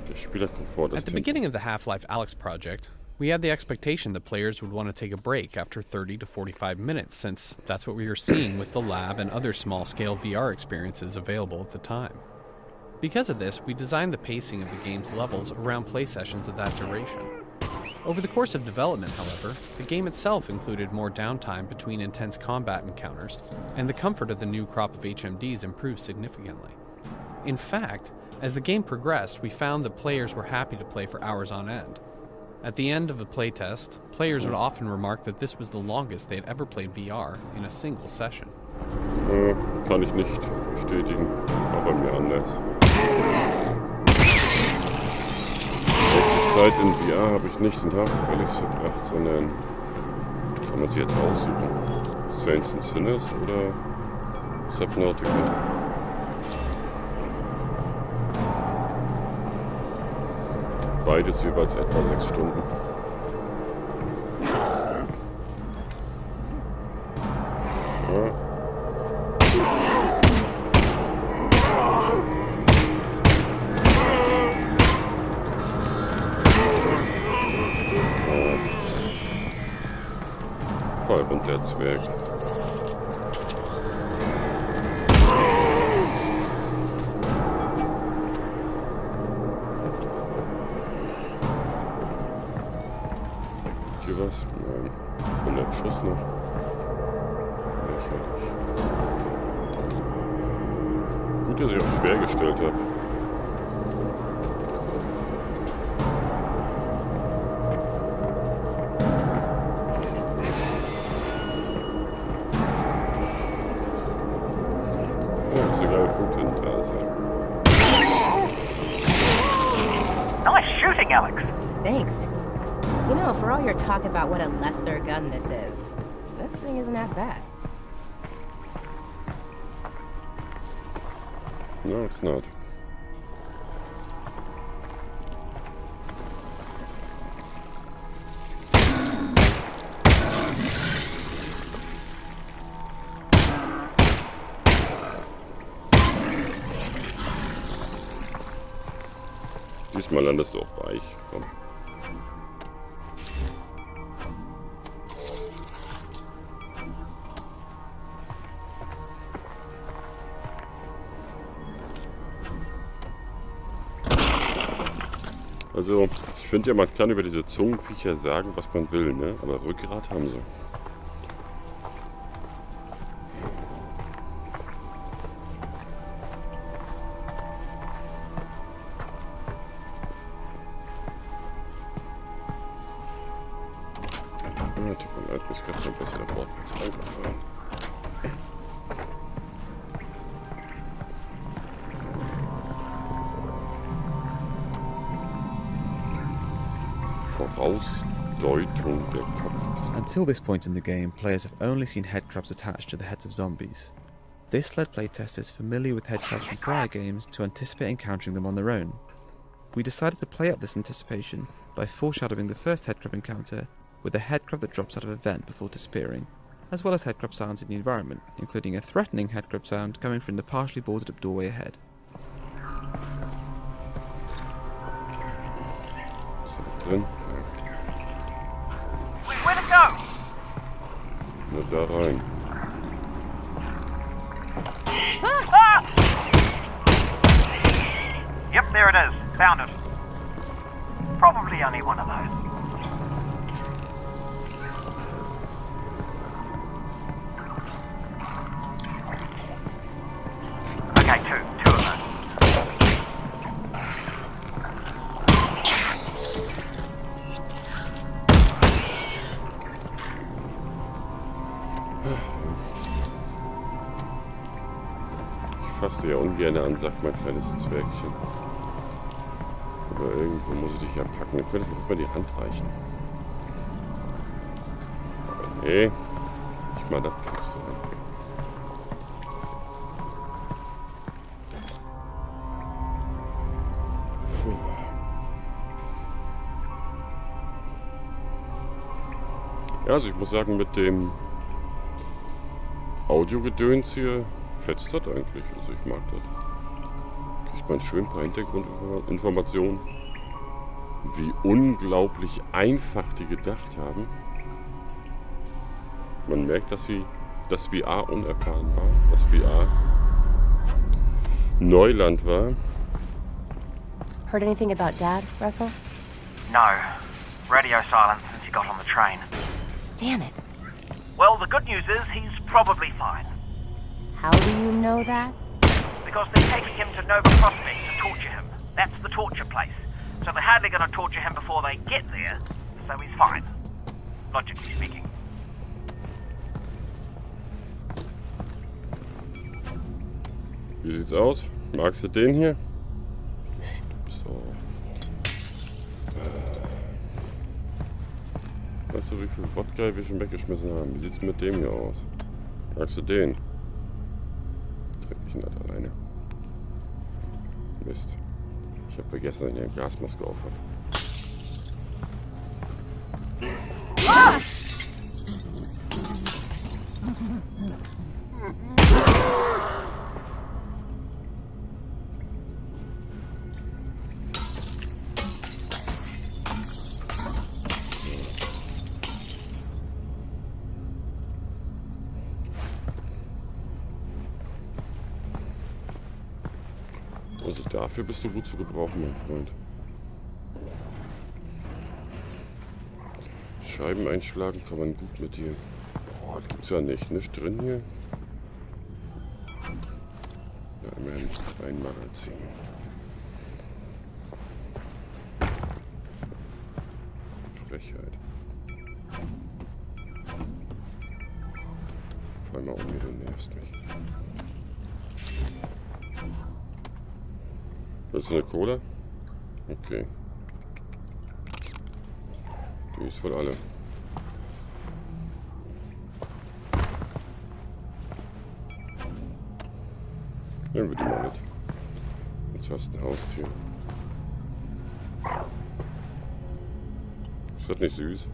At the beginning of the Half-Life Alyx project, we had the expectation that players would want to take a break after 30 to 45 minutes, since that's what we were seeing with the lab and other small-scale VR experiences available at the time. Because of this, we designed the pacing of the game's levels around play sessions of that duration. Over the course of development, however, the game itself included more downtime between intense combat encounters, and the comfort of the new crop of HMDs improved significantly. In fact, as the game progressed, we found that players were happy to play for hours on end. At the end of a playtest, players would often remark that this was the longest they had ever played VR in a single session. Kann ich nicht bestätigen, war bei mir anders. Die Zeit in VR habe ich nicht in Life Alyx verbracht, sondern kann man sie jetzt aussuchen. Saints and Sinners oder Subnautica? Beides jeweils etwa 6 Stunden. Voll und der Zwerg. Hier was? Nein. 100 Schuss noch. Lächerlich. Gut, dass ich auch schwer gestellt habe. Ja, ist egal, gut hinten da sein. Nice shooting, Alyx. Thanks. You know, for all your talk about what a lesser gun this thing isn't half bad. No, it's not. Diesmal landest du auch weich. Komm. Also, ich finde ja, man kann über diese Zungenviecher sagen, was man will, ne? Aber Rückgrat haben sie. Ja, tut mir leid, mir ist gerade kein besserer Wortwitz eingefallen. Vorausdeutung der Kopfkraft. Until this point in the game, players have only seen headcrabs attached to the heads of zombies. This led playtesters familiar with headcrabs from prior games to anticipate encountering them on their own. We decided to play up this anticipation by foreshadowing the first headcrab encounter with a headcrab that drops out of a vent before disappearing, as well as headcrab sounds in the environment, including a threatening headcrab sound coming from the partially boarded up doorway ahead. Drin? Where to go? Nur da rein. Ah! Yep, there it is. Found it. Probably only one of those. Okay, two of those. du ja ungern ansagt, mein kleines Zwergchen. Aber irgendwo muss ich dich ja packen. Du könntest mir doch mal die Hand reichen. Aber nee, ich meine, das kriegst du dann. Ja, also ich muss sagen, mit dem Audiogedöns hier fetzt das eigentlich. Also ich mag das. Kriegt man schön ein paar Hintergrundinformationen. Wie unglaublich einfach die gedacht haben. Man merkt, dass das VR unerfahren war. Dass VR Neuland war. Heard anything about Dad, Russell? No. Radio silence since he got on the train. Damn it. Well, the good news is he's probably fine. How do you know that? Because they're taking him to Nova Prospect to torture him. That's the torture place. So they're hardly going to torture him before they get there. So he's fine. Logically speaking. Wie sieht's aus? Magst du den hier? Du bist so. Weißt du, wie viel Wodka wir schon weggeschmissen haben? Wie sieht's mit dem hier aus? Magst du den? Trink ich nicht alleine. Mist. Ich habe vergessen, dass er eine Gasmaske auf hat. Ah! Also dafür bist du gut zu gebrauchen, mein Freund. Scheiben einschlagen kann man gut mit dir. Boah, das gibt's ja nicht. Nichts drin hier. Ja, immerhin ein Magazin. Frechheit. Fall mal um mir, du nervst mich. Willst du eine Cola? Okay. Die ist wohl alle. Nehmen wir die mal mit. Jetzt hast du ein Haustier. Ist das nicht süß?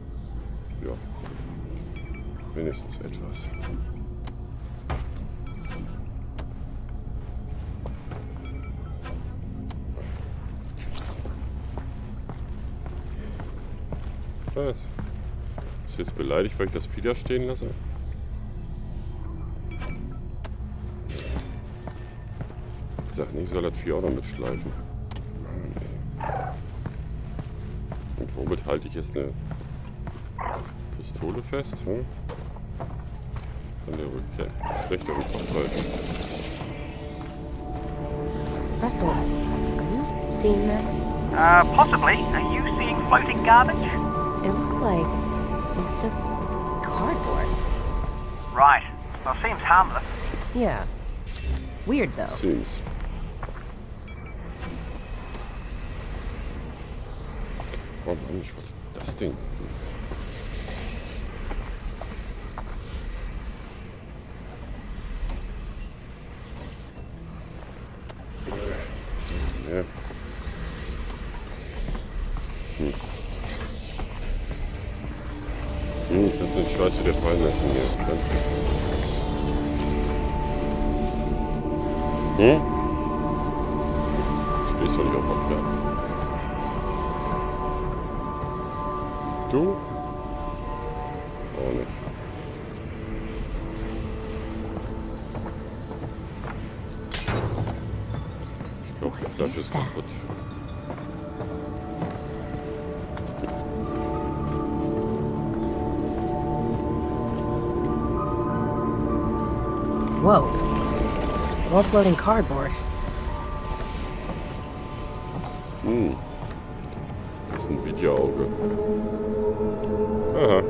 Ja. Wenigstens etwas. Was? Ist jetzt beleidigt, weil ich das Fieder stehen lasse? Sag nicht, soll das Vieh auch noch mitschleifen. Ah, nee. Und womit halte ich jetzt eine Pistole fest? Hm? Von der Rückkehr. Schlechter Rückfall. Russell, are you seeing this? Possibly. Are you seeing floating garbage? It looks like it's just cardboard. Right. Well, seems harmless. Yeah. Weird, though. Seems. Oh Mann, ich wollte das Ding. Ja. Kannst den Scheiß wieder fallen lassen hier. Danke. Stehst du nicht auf Abgaben? Du? Auch nicht. Ich glaube, die Flasche ist kaputt. Whoa. More floating cardboard. Das ist ein Videoauge. Aha.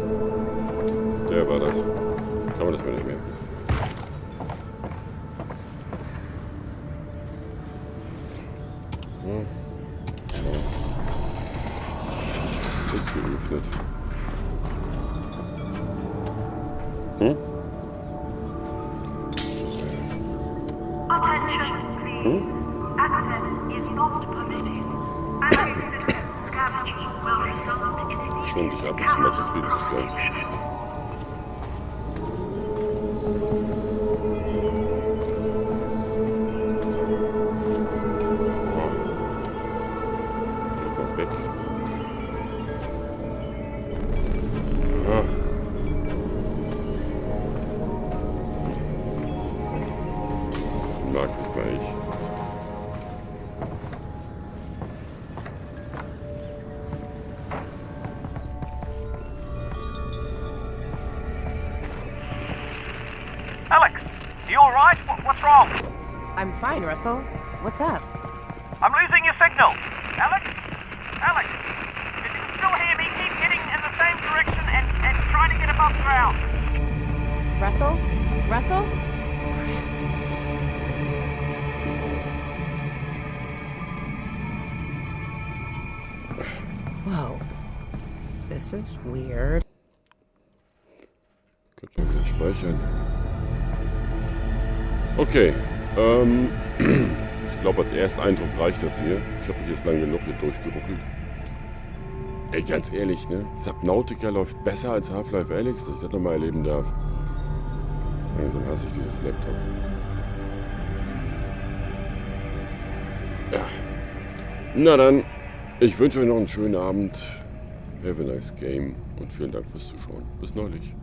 Der war das. Kann man das mal nicht mehr. geöffnet. Hm? Hm? Schon dich ab und zu mal zufriedenzustellen. Weg. Aha. Mag nicht mal ich. Alex, you alright? What's wrong? I'm fine, Russell. What's up? I'm losing your signal. Alex? Alex, if you can still hear me, keep heading in the same direction and try to get above ground. Russell? Russell? Whoa. This is weird. Könnte man wieder speichern. Okay. Ich glaube, als Ersteindruck reicht das hier. Ich habe mich jetzt lange genug hier durchgeruckelt. Ey, ganz ehrlich, ne? Subnautica läuft besser als Half-Life Alyx, dass ich das nochmal erleben darf. Langsam hasse ich dieses Laptop. Ja. Na dann, ich wünsche euch noch einen schönen Abend. Have a nice game und vielen Dank fürs Zuschauen. Bis neulich.